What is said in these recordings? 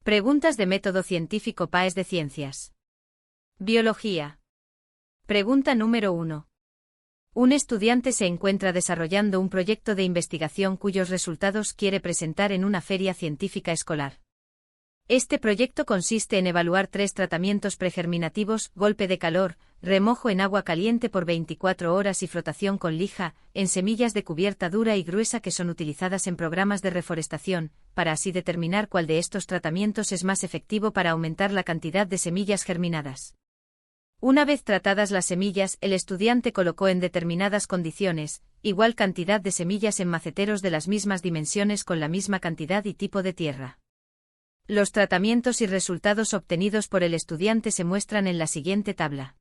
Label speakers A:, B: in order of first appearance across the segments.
A: Preguntas de método científico PAES de ciencias. Biología. Pregunta número 1. Un estudiante se encuentra desarrollando un proyecto de investigación cuyos resultados quiere presentar en una feria científica escolar. Este proyecto consiste en evaluar 3 tratamientos pregerminativos: golpe de calor, remojo en agua caliente por 24 horas y frotación con lija, en semillas de cubierta dura y gruesa que son utilizadas en programas de reforestación, para así determinar cuál de estos tratamientos es más efectivo para aumentar la cantidad de semillas germinadas. Una vez tratadas las semillas, el estudiante colocó en determinadas condiciones, igual cantidad de semillas en maceteros de las mismas dimensiones con la misma cantidad y tipo de tierra. Los tratamientos y resultados obtenidos por el estudiante se muestran en la siguiente tabla.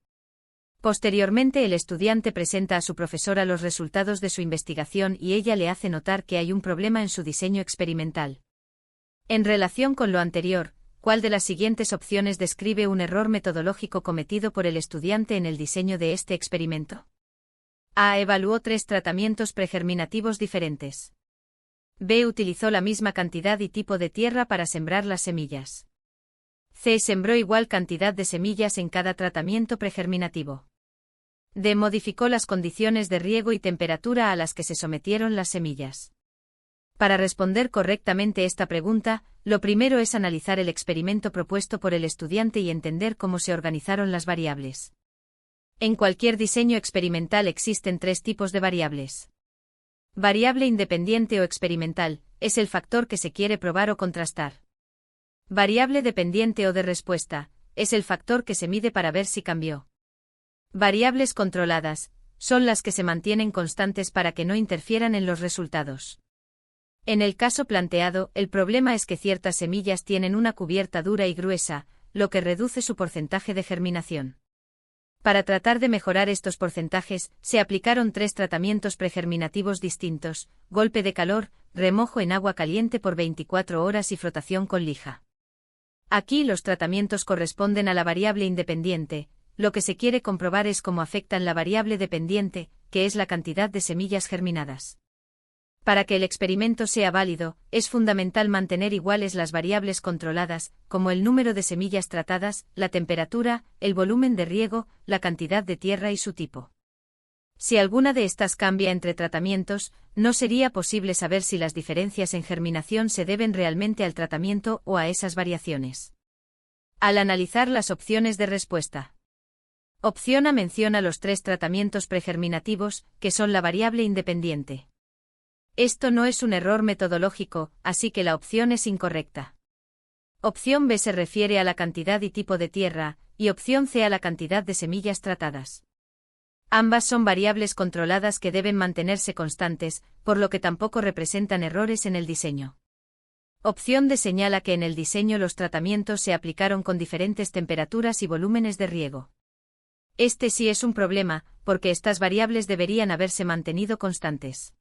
A: Posteriormente, el estudiante presenta a su profesora los resultados de su investigación y ella le hace notar que hay un problema en su diseño experimental. En relación con lo anterior, ¿cuál de las siguientes opciones describe un error metodológico cometido por el estudiante en el diseño de este experimento? A. Evaluó 3 tratamientos pregerminativos diferentes. B. Utilizó la misma cantidad y tipo de tierra para sembrar las semillas. C. Sembró igual cantidad de semillas en cada tratamiento pregerminativo. D. Modificó las condiciones de riego y temperatura a las que se sometieron las semillas. Para responder correctamente esta pregunta, lo primero es analizar el experimento propuesto por el estudiante y entender cómo se organizaron las variables. En cualquier diseño experimental existen 3 tipos de variables. Variable independiente o experimental, es el factor que se quiere probar o contrastar. Variable dependiente o de respuesta, es el factor que se mide para ver si cambió. Variables controladas, son las que se mantienen constantes para que no interfieran en los resultados. En el caso planteado, el problema es que ciertas semillas tienen una cubierta dura y gruesa, lo que reduce su porcentaje de germinación. Para tratar de mejorar estos porcentajes, se aplicaron 3 tratamientos pregerminativos distintos: golpe de calor, remojo en agua caliente por 24 horas y frotación con lija. Aquí los tratamientos corresponden a la variable independiente. Lo que se quiere comprobar es cómo afectan la variable dependiente, que es la cantidad de semillas germinadas. Para que el experimento sea válido, es fundamental mantener iguales las variables controladas, como el número de semillas tratadas, la temperatura, el volumen de riego, la cantidad de tierra y su tipo. Si alguna de estas cambia entre tratamientos, no sería posible saber si las diferencias en germinación se deben realmente al tratamiento o a esas variaciones. Al analizar las opciones de respuesta. Opción A menciona los 3 tratamientos pregerminativos, que son la variable independiente. Esto no es un error metodológico, así que la opción es incorrecta. Opción B se refiere a la cantidad y tipo de tierra, y opción C a la cantidad de semillas tratadas. Ambas son variables controladas que deben mantenerse constantes, por lo que tampoco representan errores en el diseño. Opción D señala que en el diseño los tratamientos se aplicaron con diferentes temperaturas y volúmenes de riego. Este sí es un problema, porque estas variables deberían haberse mantenido constantes.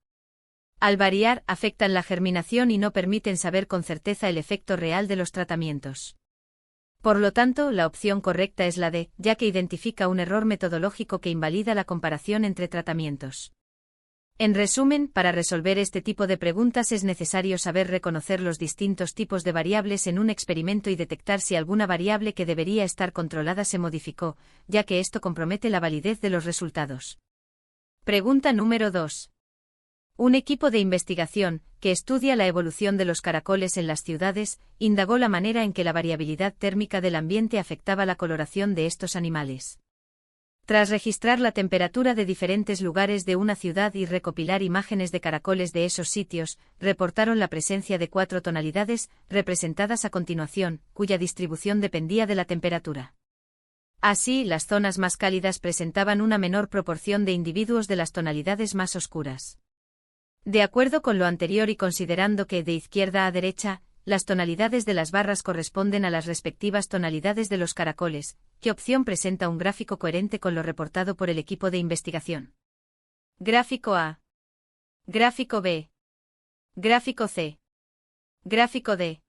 A: Al variar, afectan la germinación y no permiten saber con certeza el efecto real de los tratamientos. Por lo tanto, la opción correcta es la D, ya que identifica un error metodológico que invalida la comparación entre tratamientos. En resumen, para resolver este tipo de preguntas es necesario saber reconocer los distintos tipos de variables en un experimento y detectar si alguna variable que debería estar controlada se modificó, ya que esto compromete la validez de los resultados. Pregunta número 2. Un equipo de investigación, que estudia la evolución de los caracoles en las ciudades, indagó la manera en que la variabilidad térmica del ambiente afectaba la coloración de estos animales. Tras registrar la temperatura de diferentes lugares de una ciudad y recopilar imágenes de caracoles de esos sitios, reportaron la presencia de 4 tonalidades, representadas a continuación, cuya distribución dependía de la temperatura. Así, las zonas más cálidas presentaban una menor proporción de individuos de las tonalidades más oscuras. De acuerdo con lo anterior y considerando que, de izquierda a derecha, las tonalidades de las barras corresponden a las respectivas tonalidades de los caracoles, ¿qué opción presenta un gráfico coherente con lo reportado por el equipo de investigación? Gráfico A. Gráfico B. Gráfico C. Gráfico D.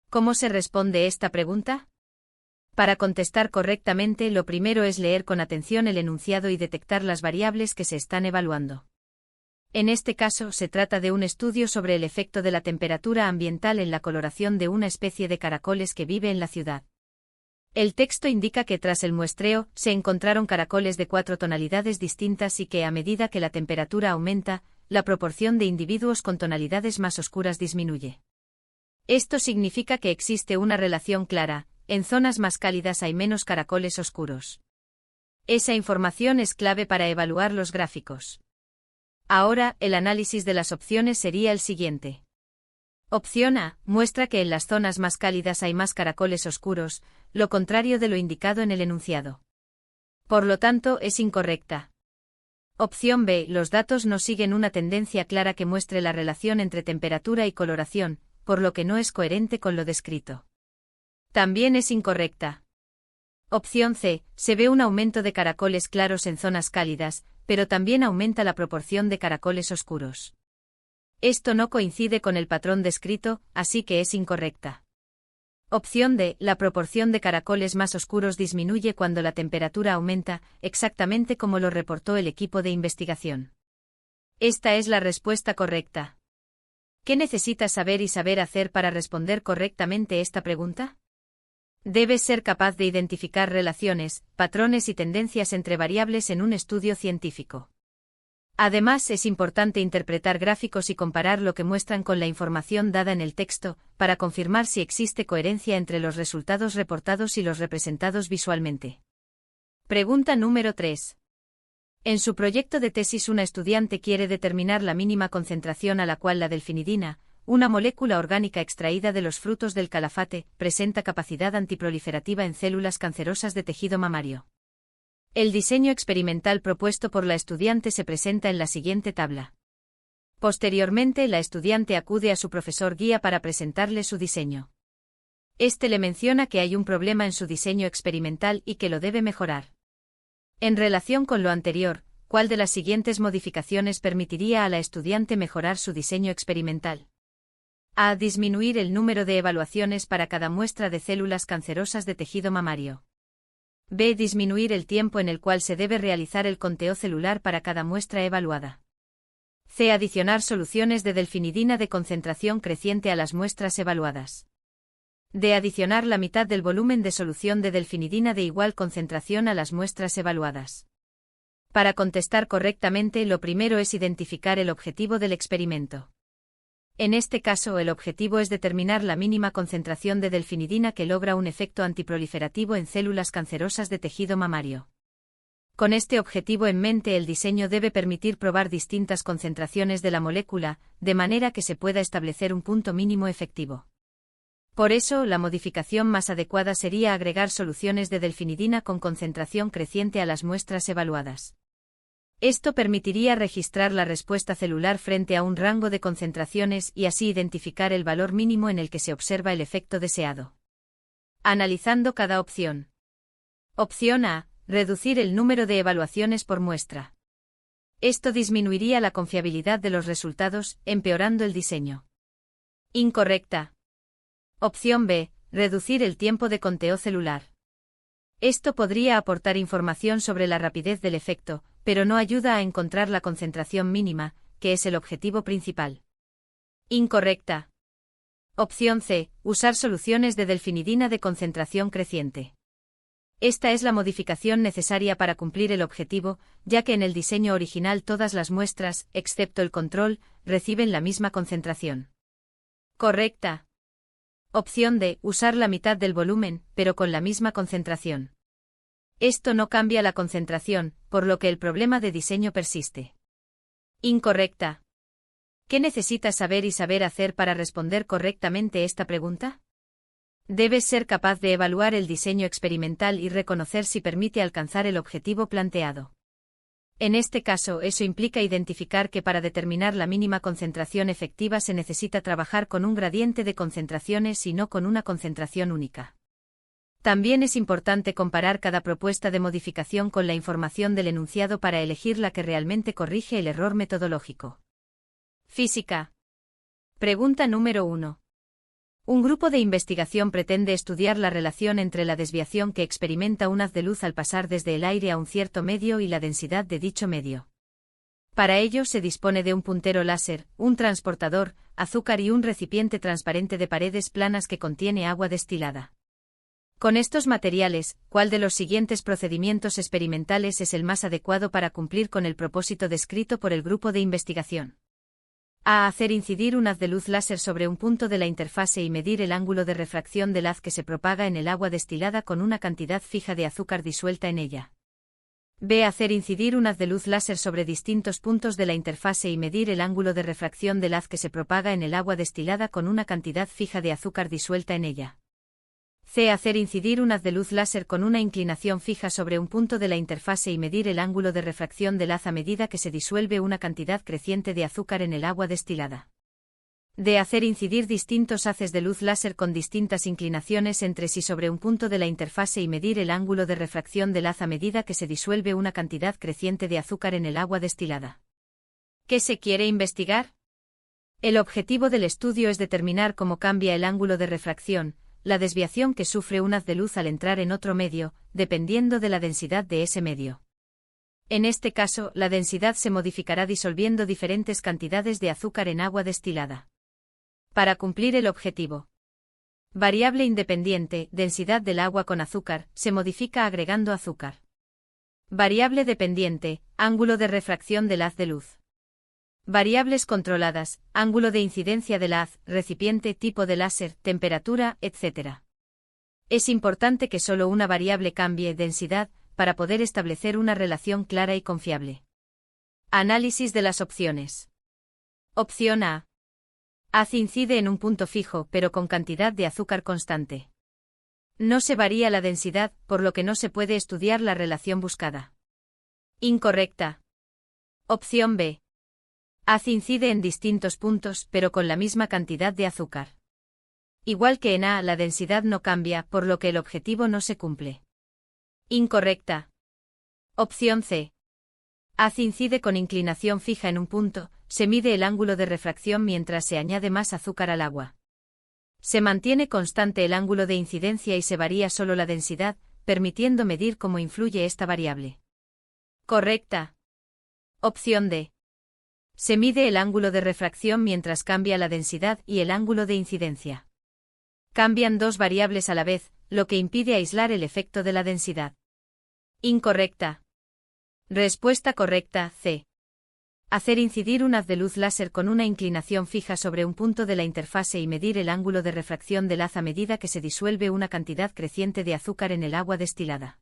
A: ¿Cómo se responde esta pregunta? Para contestar correctamente, lo primero es leer con atención el enunciado y detectar las variables que se están evaluando. En este caso se trata de un estudio sobre el efecto de la temperatura ambiental en la coloración de una especie de caracoles que vive en la ciudad. El texto indica que tras el muestreo, se encontraron caracoles de 4 tonalidades distintas y que a medida que la temperatura aumenta, la proporción de individuos con tonalidades más oscuras disminuye. Esto significa que existe una relación clara: en zonas más cálidas hay menos caracoles oscuros. Esa información es clave para evaluar los gráficos. Ahora, el análisis de las opciones sería el siguiente. Opción A, muestra que en las zonas más cálidas hay más caracoles oscuros, lo contrario de lo indicado en el enunciado. Por lo tanto, es incorrecta. Opción B, los datos no siguen una tendencia clara que muestre la relación entre temperatura y coloración, por lo que no es coherente con lo descrito. También es incorrecta. Opción C, se ve un aumento de caracoles claros en zonas cálidas, pero también aumenta la proporción de caracoles oscuros. Esto no coincide con el patrón descrito, así que es incorrecta. Opción D, la proporción de caracoles más oscuros disminuye cuando la temperatura aumenta, exactamente como lo reportó el equipo de investigación. Esta es la respuesta correcta. ¿Qué necesitas saber y saber hacer para responder correctamente esta pregunta? Debes ser capaz de identificar relaciones, patrones y tendencias entre variables en un estudio científico. Además, es importante interpretar gráficos y comparar lo que muestran con la información dada en el texto, para confirmar si existe coherencia entre los resultados reportados y los representados visualmente. Pregunta número 3. En su proyecto de tesis, una estudiante quiere determinar la mínima concentración a la cual la delfinidina, una molécula orgánica extraída de los frutos del calafate, presenta capacidad antiproliferativa en células cancerosas de tejido mamario. El diseño experimental propuesto por la estudiante se presenta en la siguiente tabla. Posteriormente, la estudiante acude a su profesor guía para presentarle su diseño. Este le menciona que hay un problema en su diseño experimental y que lo debe mejorar. En relación con lo anterior, ¿cuál de las siguientes modificaciones permitiría a la estudiante mejorar su diseño experimental? A. Disminuir el número de evaluaciones para cada muestra de células cancerosas de tejido mamario. B. Disminuir el tiempo en el cual se debe realizar el conteo celular para cada muestra evaluada. C. Adicionar soluciones de delfinidina de concentración creciente a las muestras evaluadas. D. Adicionar la mitad del volumen de solución de delfinidina de igual concentración a las muestras evaluadas. Para contestar correctamente, lo primero es identificar el objetivo del experimento. En este caso, el objetivo es determinar la mínima concentración de delfinidina que logra un efecto antiproliferativo en células cancerosas de tejido mamario. Con este objetivo en mente, el diseño debe permitir probar distintas concentraciones de la molécula, de manera que se pueda establecer un punto mínimo efectivo. Por eso, la modificación más adecuada sería agregar soluciones de delfinidina con concentración creciente a las muestras evaluadas. Esto permitiría registrar la respuesta celular frente a un rango de concentraciones y así identificar el valor mínimo en el que se observa el efecto deseado. Analizando cada opción. Opción A. Reducir el número de evaluaciones por muestra. Esto disminuiría la confiabilidad de los resultados, empeorando el diseño. Incorrecta. Opción B. Reducir el tiempo de conteo celular. Esto podría aportar información sobre la rapidez del efecto, pero no ayuda a encontrar la concentración mínima, que es el objetivo principal. Incorrecta. Opción C. Usar soluciones de delfinidina de concentración creciente. Esta es la modificación necesaria para cumplir el objetivo, ya que en el diseño original todas las muestras, excepto el control, reciben la misma concentración. Correcta. Opción D. Usar la mitad del volumen, pero con la misma concentración. Esto no cambia la concentración, por lo que el problema de diseño persiste. Incorrecta. ¿Qué necesitas saber y saber hacer para responder correctamente esta pregunta? Debes ser capaz de evaluar el diseño experimental y reconocer si permite alcanzar el objetivo planteado. En este caso, eso implica identificar que para determinar la mínima concentración efectiva se necesita trabajar con un gradiente de concentraciones y no con una concentración única. También es importante comparar cada propuesta de modificación con la información del enunciado para elegir la que realmente corrige el error metodológico. Física. Pregunta número 1. Un grupo de investigación pretende estudiar la relación entre la desviación que experimenta un haz de luz al pasar desde el aire a un cierto medio y la densidad de dicho medio. Para ello se dispone de un puntero láser, un transportador, azúcar y un recipiente transparente de paredes planas que contiene agua destilada. Con estos materiales, ¿cuál de los siguientes procedimientos experimentales es el más adecuado para cumplir con el propósito descrito por el grupo de investigación? A. Hacer incidir un haz de luz láser sobre un punto de la interfase y medir el ángulo de refracción del haz que se propaga en el agua destilada con una cantidad fija de azúcar disuelta en ella. B. Hacer incidir un haz de luz láser sobre distintos puntos de la interfase y medir el ángulo de refracción del haz que se propaga en el agua destilada con una cantidad fija de azúcar disuelta en ella. C. Hacer incidir un haz de luz láser con una inclinación fija sobre un punto de la interfase y medir el ángulo de refracción del haz a medida que se disuelve una cantidad creciente de azúcar en el agua destilada. D. Hacer incidir distintos haces de luz láser con distintas inclinaciones entre sí sobre un punto de la interfase y medir el ángulo de refracción del haz a medida que se disuelve una cantidad creciente de azúcar en el agua destilada. ¿Qué se quiere investigar? El objetivo del estudio es determinar cómo cambia el ángulo de refracción, la desviación que sufre un haz de luz al entrar en otro medio, dependiendo de la densidad de ese medio. En este caso, la densidad se modificará disolviendo diferentes cantidades de azúcar en agua destilada. Para cumplir el objetivo. Variable independiente, densidad del agua con azúcar, se modifica agregando azúcar. Variable dependiente, ángulo de refracción del haz de luz. Variables controladas, ángulo de incidencia del haz, recipiente, tipo de láser, temperatura, etc. Es importante que solo una variable cambie densidad, para poder establecer una relación clara y confiable. Análisis de las opciones. Opción A. Haz incide en un punto fijo pero con cantidad de azúcar constante. No se varía la densidad, por lo que no se puede estudiar la relación buscada. Incorrecta. Opción B. Haz incide en distintos puntos pero con la misma cantidad de azúcar. Igual que en A, la densidad no cambia, por lo que el objetivo no se cumple. Incorrecta. Opción C. Haz incide con inclinación fija en un punto, se mide el ángulo de refracción mientras se añade más azúcar al agua. Se mantiene constante el ángulo de incidencia y se varía solo la densidad, permitiendo medir cómo influye esta variable. Correcta. Opción D. Se mide el ángulo de refracción mientras cambia la densidad y el ángulo de incidencia. Cambian dos variables a la vez, lo que impide aislar el efecto de la densidad. Incorrecta. Respuesta correcta, C. Hacer incidir un haz de luz láser con una inclinación fija sobre un punto de la interfase y medir el ángulo de refracción del haz a medida que se disuelve una cantidad creciente de azúcar en el agua destilada.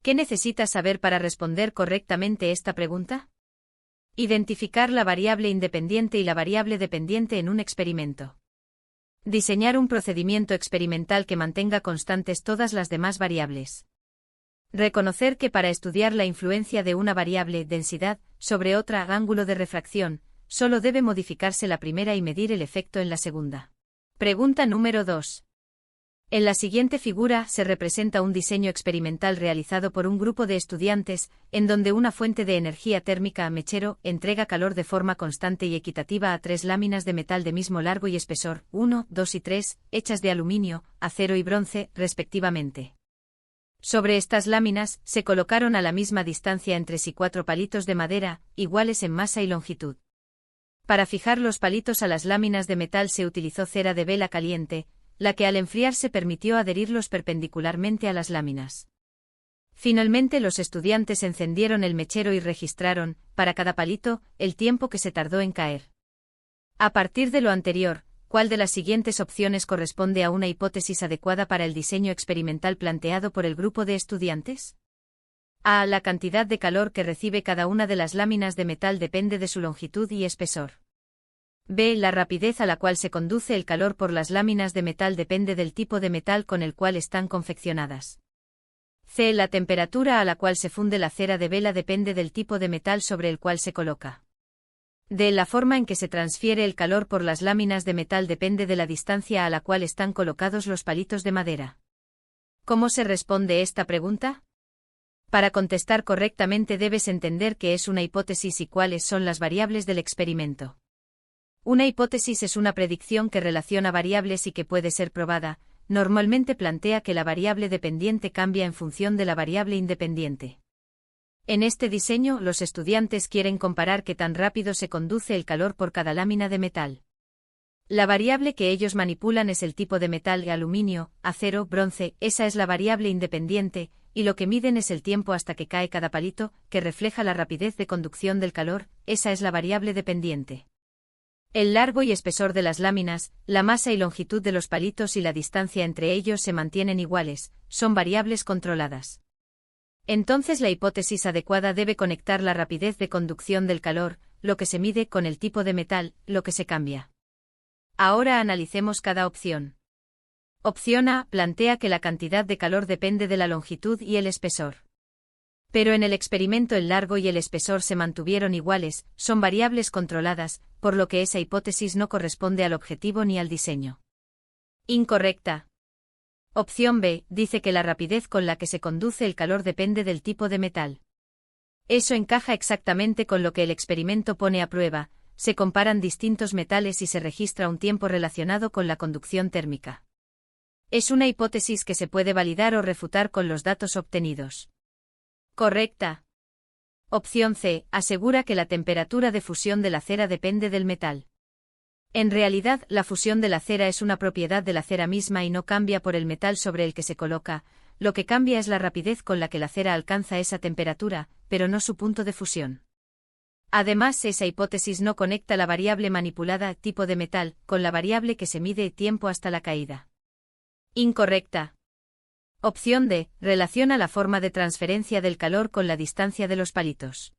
A: ¿Qué necesitas saber para responder correctamente esta pregunta? Identificar la variable independiente y la variable dependiente en un experimento. Diseñar un procedimiento experimental que mantenga constantes todas las demás variables. Reconocer que para estudiar la influencia de una variable, densidad, sobre otra, ángulo de refracción, solo debe modificarse la primera y medir el efecto en la segunda. Pregunta número 2. En la siguiente figura se representa un diseño experimental realizado por un grupo de estudiantes, en donde una fuente de energía térmica mechero entrega calor de forma constante y equitativa a 3 láminas de metal de mismo largo y espesor, 1, 2 y 3, hechas de aluminio, acero y bronce, respectivamente. Sobre estas láminas, se colocaron a la misma distancia entre sí 4 palitos de madera, iguales en masa y longitud. Para fijar los palitos a las láminas de metal se utilizó cera de vela caliente, la que al enfriarse permitió adherirlos perpendicularmente a las láminas. Finalmente los estudiantes encendieron el mechero y registraron, para cada palito, el tiempo que se tardó en caer. A partir de lo anterior, ¿cuál de las siguientes opciones corresponde a una hipótesis adecuada para el diseño experimental planteado por el grupo de estudiantes? A. La cantidad de calor que recibe cada una de las láminas de metal depende de su longitud y espesor. B. La rapidez a la cual se conduce el calor por las láminas de metal depende del tipo de metal con el cual están confeccionadas. C. La temperatura a la cual se funde la cera de vela depende del tipo de metal sobre el cual se coloca. D. La forma en que se transfiere el calor por las láminas de metal depende de la distancia a la cual están colocados los palitos de madera. ¿Cómo se responde esta pregunta? Para contestar correctamente debes entender qué es una hipótesis y cuáles son las variables del experimento. Una hipótesis es una predicción que relaciona variables y que puede ser probada. Normalmente plantea que la variable dependiente cambia en función de la variable independiente. En este diseño, los estudiantes quieren comparar qué tan rápido se conduce el calor por cada lámina de metal. La variable que ellos manipulan es el tipo de metal: aluminio, acero, bronce. Esa es la variable independiente, y lo que miden es el tiempo hasta que cae cada palito, que refleja la rapidez de conducción del calor. Esa es la variable dependiente. El largo y espesor de las láminas, la masa y longitud de los palitos y la distancia entre ellos se mantienen iguales, son variables controladas. Entonces la hipótesis adecuada debe conectar la rapidez de conducción del calor, lo que se mide, con el tipo de metal, lo que se cambia. Ahora analicemos cada opción. Opción A plantea que la cantidad de calor depende de la longitud y el espesor. Pero en el experimento el largo y el espesor se mantuvieron iguales, son variables controladas, por lo que esa hipótesis no corresponde al objetivo ni al diseño. Incorrecta. Opción B dice que la rapidez con la que se conduce el calor depende del tipo de metal. Eso encaja exactamente con lo que el experimento pone a prueba: se comparan distintos metales y se registra un tiempo relacionado con la conducción térmica. Es una hipótesis que se puede validar o refutar con los datos obtenidos. Correcta. Opción C asegura que la temperatura de fusión de la cera depende del metal. En realidad, la fusión de la cera es una propiedad de la cera misma y no cambia por el metal sobre el que se coloca. Lo que cambia es la rapidez con la que la cera alcanza esa temperatura, pero no su punto de fusión. Además, esa hipótesis no conecta la variable manipulada, tipo de metal, con la variable que se mide, tiempo hasta la caída. Incorrecta. Opción D relaciona la forma de transferencia del calor con la distancia de los palitos.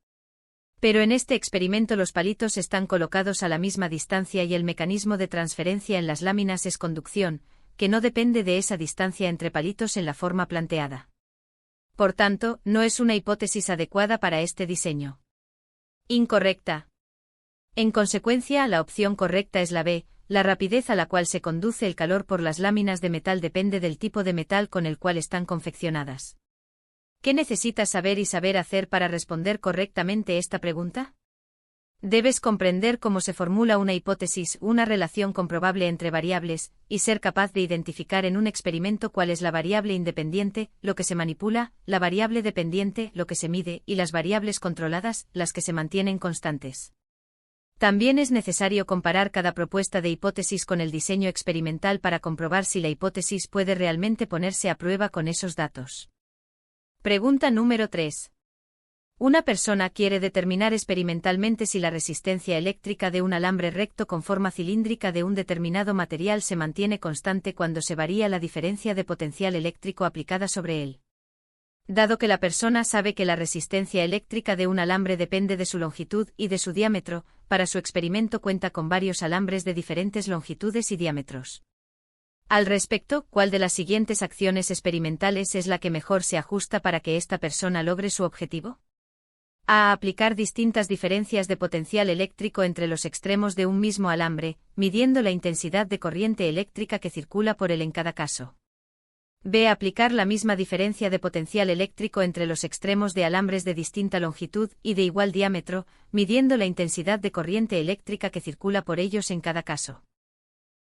A: Pero en este experimento los palitos están colocados a la misma distancia y el mecanismo de transferencia en las láminas es conducción, que no depende de esa distancia entre palitos en la forma planteada. Por tanto, no es una hipótesis adecuada para este diseño. Incorrecta. En consecuencia, la opción correcta es la B: la rapidez a la cual se conduce el calor por las láminas de metal depende del tipo de metal con el cual están confeccionadas. ¿Qué necesitas saber y saber hacer para responder correctamente esta pregunta? Debes comprender cómo se formula una hipótesis, una relación comprobable entre variables, y ser capaz de identificar en un experimento cuál es la variable independiente, lo que se manipula, la variable dependiente, lo que se mide, y las variables controladas, las que se mantienen constantes. También es necesario comparar cada propuesta de hipótesis con el diseño experimental para comprobar si la hipótesis puede realmente ponerse a prueba con esos datos. Pregunta número 3. Una persona quiere determinar experimentalmente si la resistencia eléctrica de un alambre recto con forma cilíndrica de un determinado material se mantiene constante cuando se varía la diferencia de potencial eléctrico aplicada sobre él. Dado que la persona sabe que la resistencia eléctrica de un alambre depende de su longitud y de su diámetro, para su experimento cuenta con varios alambres de diferentes longitudes y diámetros. Al respecto, ¿cuál de las siguientes acciones experimentales es la que mejor se ajusta para que esta persona logre su objetivo? A. Aplicar distintas diferencias de potencial eléctrico entre los extremos de un mismo alambre, midiendo la intensidad de corriente eléctrica que circula por él en cada caso. B. Aplicar la misma diferencia de potencial eléctrico entre los extremos de alambres de distinta longitud y de igual diámetro, midiendo la intensidad de corriente eléctrica que circula por ellos en cada caso.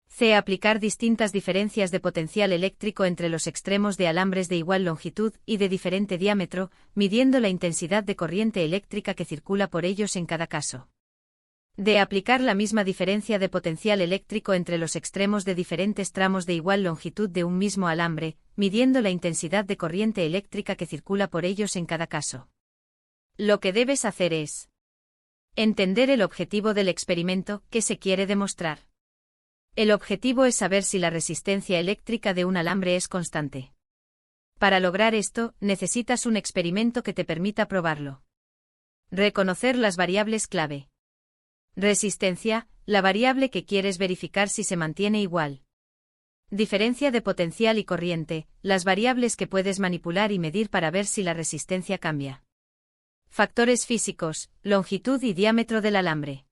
A: C. Aplicar distintas diferencias de potencial eléctrico entre los extremos de alambres de igual longitud y de diferente diámetro, midiendo la intensidad de corriente eléctrica que circula por ellos en cada caso. D. Aplicar la misma diferencia de potencial eléctrico entre los extremos de diferentes tramos de igual longitud de un mismo alambre, midiendo la intensidad de corriente eléctrica que circula por ellos en cada caso. Lo que debes hacer es entender el objetivo del experimento, que se quiere demostrar. El objetivo es saber si la resistencia eléctrica de un alambre es constante. Para lograr esto, necesitas un experimento que te permita probarlo. Reconocer las variables clave. Resistencia, la variable que quieres verificar si se mantiene igual. Diferencia de potencial y corriente, las variables que puedes manipular y medir para ver si la resistencia cambia. Factores físicos, longitud y diámetro del alambre.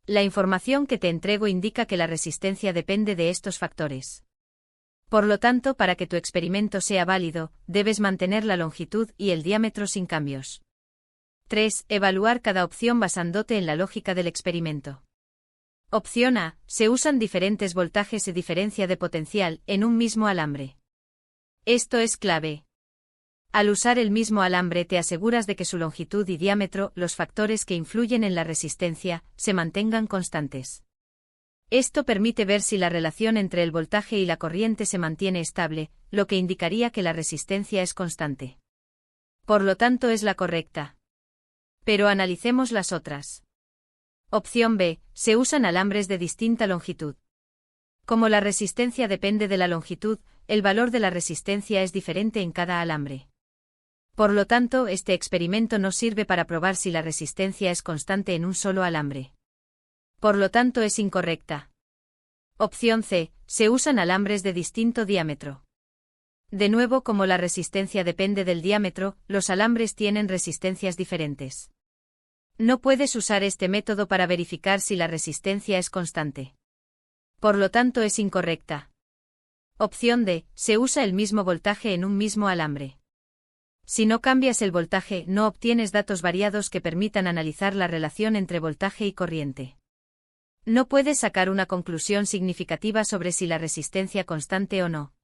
A: La información que te entrego indica que la resistencia depende de estos factores. Por lo tanto, para que tu experimento sea válido, debes mantener la longitud y el diámetro sin cambios. 3. Evaluar cada opción basándote en la lógica del experimento. Opción A. Se usan diferentes voltajes y diferencia de potencial en un mismo alambre. Esto es clave. Al usar el mismo alambre te aseguras de que su longitud y diámetro, los factores que influyen en la resistencia, se mantengan constantes. Esto permite ver si la relación entre el voltaje y la corriente se mantiene estable, lo que indicaría que la resistencia es constante. Por lo tanto es la correcta. Pero analicemos las otras. Opción B. Se usan alambres de distinta longitud. Como la resistencia depende de la longitud, el valor de la resistencia es diferente en cada alambre. Por lo tanto, este experimento no sirve para probar si la resistencia es constante en un solo alambre. Por lo tanto es incorrecta. Opción C. Se usan alambres de distinto diámetro. De nuevo, como la resistencia depende del diámetro, los alambres tienen resistencias diferentes. No puedes usar este método para verificar si la resistencia es constante. Por lo tanto es incorrecta. Opción D. Se usa el mismo voltaje en un mismo alambre. Si no cambias el voltaje, no obtienes datos variados que permitan analizar la relación entre voltaje y corriente. No puedes sacar una conclusión significativa sobre si la resistencia constante o no.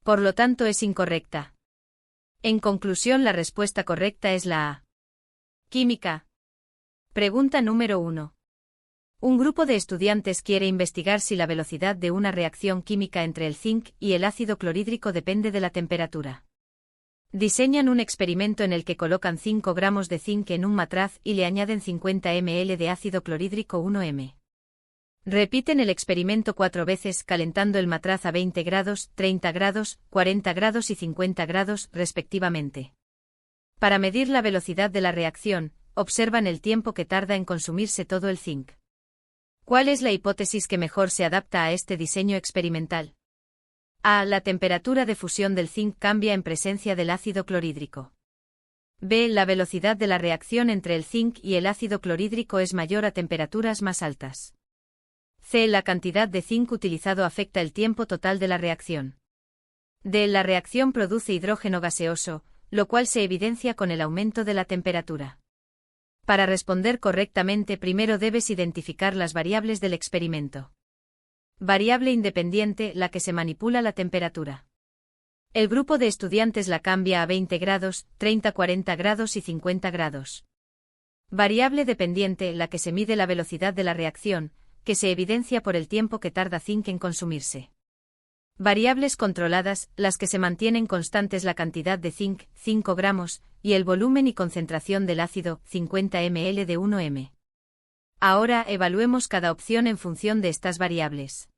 A: Por lo tanto es incorrecta. En conclusión, la respuesta correcta es la A. Química. Pregunta número 1. Un grupo de estudiantes quiere investigar si la velocidad de una reacción química entre el zinc y el ácido clorhídrico depende de la temperatura. Diseñan un experimento en el que colocan 5 gramos de zinc en un matraz y le añaden 50 ml de ácido clorhídrico 1m. Repiten el experimento 4 veces calentando el matraz a 20 grados, 30 grados, 40 grados y 50 grados, respectivamente. Para medir la velocidad de la reacción, observan el tiempo que tarda en consumirse todo el zinc. ¿Cuál es la hipótesis que mejor se adapta a este diseño experimental? A. La temperatura de fusión del zinc cambia en presencia del ácido clorhídrico. B. La velocidad de la reacción entre el zinc y el ácido clorhídrico es mayor a temperaturas más altas. C. La cantidad de zinc utilizado afecta el tiempo total de la reacción. D. La reacción produce hidrógeno gaseoso, lo cual se evidencia con el aumento de la temperatura. Para responder correctamente, primero debes identificar las variables del experimento. Variable independiente, la que se manipula la temperatura. El grupo de estudiantes la cambia a 20 grados, 30, 40 grados y 50 grados. Variable dependiente, la que se mide la velocidad de la reacción, que se evidencia por el tiempo que tarda zinc en consumirse. Variables controladas, las que se mantienen constantes la cantidad de zinc, 5 gramos, y el volumen y concentración del ácido, 50 ml de 1m. Ahora evaluemos cada opción en función de estas variables.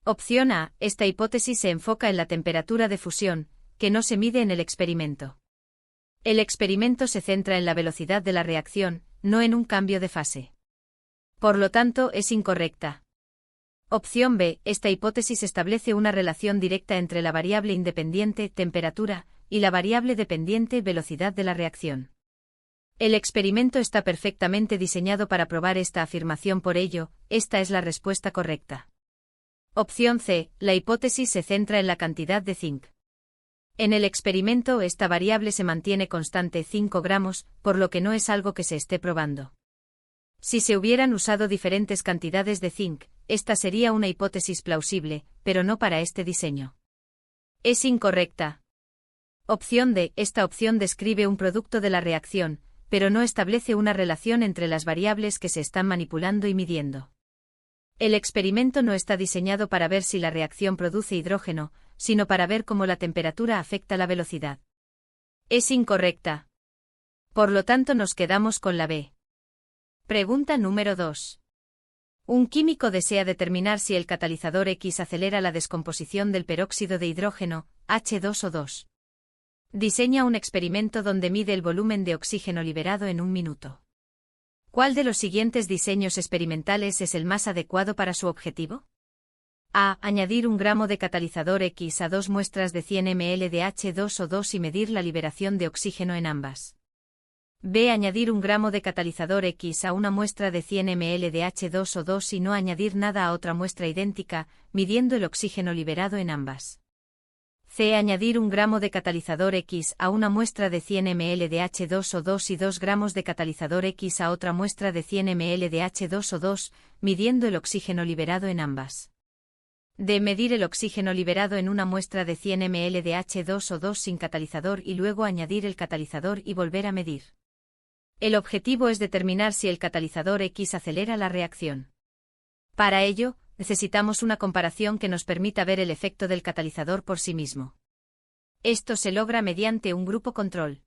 A: Opción A. Esta hipótesis se enfoca en la temperatura de fusión, que no se mide en el experimento. El experimento se centra en la velocidad de la reacción, no en un cambio de fase. Por lo tanto, es incorrecta. Opción B. Esta hipótesis establece una relación directa entre la variable independiente, temperatura, y la variable dependiente, velocidad de la reacción. El experimento está perfectamente diseñado para probar esta afirmación, por ello, esta es la respuesta correcta. Opción C. La hipótesis se centra en la cantidad de zinc. En el experimento, esta variable se mantiene constante 5 gramos, por lo que no es algo que se esté probando. Si se hubieran usado diferentes cantidades de zinc, esta sería una hipótesis plausible, pero no para este diseño. Es incorrecta. Opción D. Esta opción describe un producto de la reacción, pero no establece una relación entre las variables que se están manipulando y midiendo. El experimento no está diseñado para ver si la reacción produce hidrógeno, sino para ver cómo la temperatura afecta la velocidad. Es incorrecta. Por lo tanto, nos quedamos con la B. Pregunta número 2. Un químico desea determinar si el catalizador X acelera la descomposición del peróxido de hidrógeno, H2O2. Diseña un experimento donde mide el volumen de oxígeno liberado en un minuto. ¿Cuál de los siguientes diseños experimentales es el más adecuado para su objetivo? A. Añadir 1 gramo de catalizador X a 2 muestras de 100 ml de H2O2 y medir la liberación de oxígeno en ambas. B. Añadir 1 gramo de catalizador X a una muestra de 100 ml de H2O2 y no añadir nada a otra muestra idéntica, midiendo el oxígeno liberado en ambas. C. Añadir 1 gramo de catalizador X a una muestra de 100 ml de H2O2 y 2 gramos de catalizador X a otra muestra de 100 ml de H2O2, midiendo el oxígeno liberado en ambas. D. Medir el oxígeno liberado en una muestra de 100 ml de H2O2 sin catalizador y luego añadir el catalizador y volver a medir. El objetivo es determinar si el catalizador X acelera la reacción. Para ello, necesitamos una comparación que nos permita ver el efecto del catalizador por sí mismo. Esto se logra mediante un grupo control.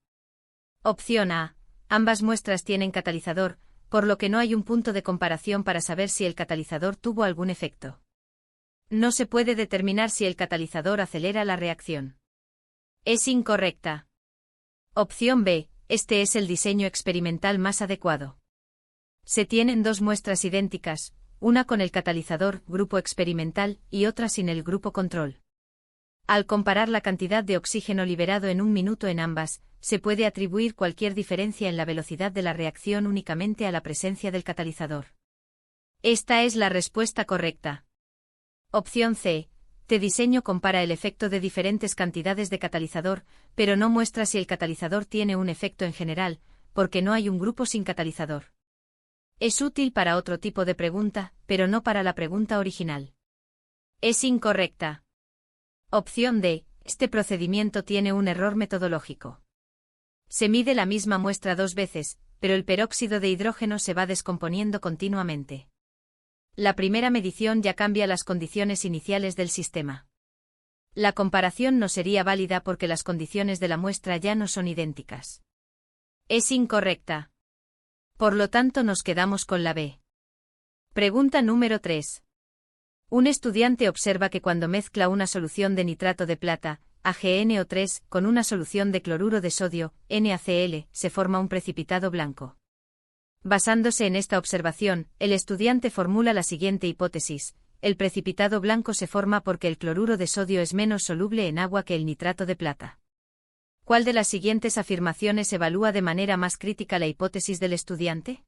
A: Opción A. Ambas muestras tienen catalizador, por lo que no hay un punto de comparación para saber si el catalizador tuvo algún efecto. No se puede determinar si el catalizador acelera la reacción. Es incorrecta. Opción B. Este es el diseño experimental más adecuado. Se tienen dos muestras idénticas, una con el catalizador, grupo experimental, y otra sin el grupo control. Al comparar la cantidad de oxígeno liberado en un minuto en ambas, se puede atribuir cualquier diferencia en la velocidad de la reacción únicamente a la presencia del catalizador. Esta es la respuesta correcta. Opción C. Este diseño compara el efecto de diferentes cantidades de catalizador, pero no muestra si el catalizador tiene un efecto en general, porque no hay un grupo sin catalizador. Es útil para otro tipo de pregunta, pero no para la pregunta original. Es incorrecta. Opción D. Este procedimiento tiene un error metodológico. Se mide la misma muestra dos veces, pero el peróxido de hidrógeno se va descomponiendo continuamente. La primera medición ya cambia las condiciones iniciales del sistema. La comparación no sería válida porque las condiciones de la muestra ya no son idénticas. Es incorrecta. Por lo tanto nos quedamos con la B. Pregunta número 3. Un estudiante observa que cuando mezcla una solución de nitrato de plata, AgNO3, con una solución de cloruro de sodio, NaCl, se forma un precipitado blanco. Basándose en esta observación, el estudiante formula la siguiente hipótesis: el precipitado blanco se forma porque el cloruro de sodio es menos soluble en agua que el nitrato de plata. ¿Cuál de las siguientes afirmaciones evalúa de manera más crítica la hipótesis del estudiante?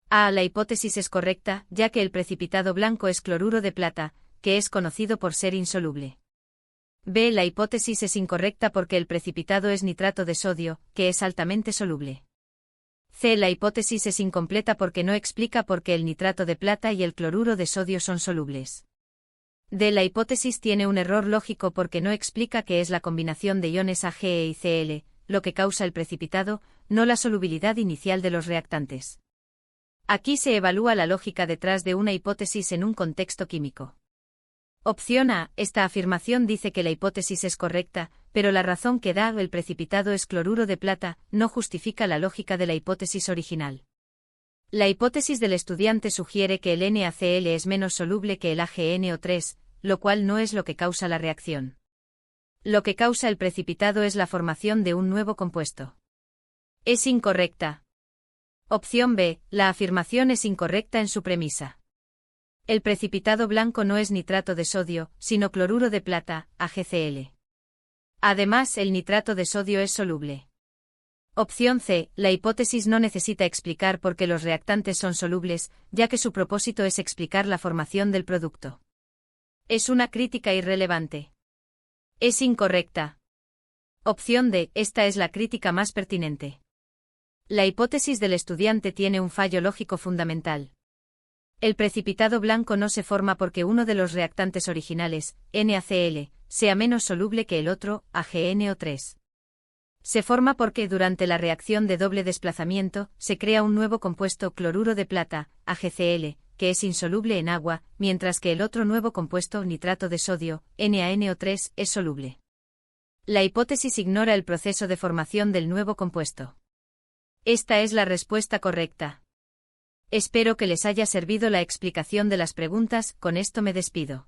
A: A. La hipótesis es correcta, ya que el precipitado blanco es cloruro de plata, que es conocido por ser insoluble. B. La hipótesis es incorrecta porque el precipitado es nitrato de sodio, que es altamente soluble. C. La hipótesis es incompleta porque no explica por qué el nitrato de plata y el cloruro de sodio son solubles. D. La hipótesis tiene un error lógico porque no explica qué es la combinación de iones Ag y Cl, lo que causa el precipitado, no la solubilidad inicial de los reactantes. Aquí se evalúa la lógica detrás de una hipótesis en un contexto químico. Opción A. Esta afirmación dice que la hipótesis es correcta, pero la razón que da el precipitado es cloruro de plata, no justifica la lógica de la hipótesis original. La hipótesis del estudiante sugiere que el NaCl es menos soluble que el AgNO3, lo cual no es lo que causa la reacción. Lo que causa el precipitado es la formación de un nuevo compuesto. Es incorrecta. Opción B. La afirmación es incorrecta en su premisa. El precipitado blanco no es nitrato de sodio, sino cloruro de plata, AgCl. Además, el nitrato de sodio es soluble. Opción C. La hipótesis no necesita explicar por qué los reactantes son solubles, ya que su propósito es explicar la formación del producto. Es una crítica irrelevante. Es incorrecta. Opción D. Esta es la crítica más pertinente. La hipótesis del estudiante tiene un fallo lógico fundamental. El precipitado blanco no se forma porque uno de los reactantes originales, NaCl, sea menos soluble que el otro, AgNO3. Se forma porque durante la reacción de doble desplazamiento, se crea un nuevo compuesto cloruro de plata, AgCl, que es insoluble en agua, mientras que el otro nuevo compuesto nitrato de sodio, NaNO3, es soluble. La hipótesis ignora el proceso de formación del nuevo compuesto. Esta es la respuesta correcta. Espero que les haya servido la explicación de las preguntas, con esto me despido.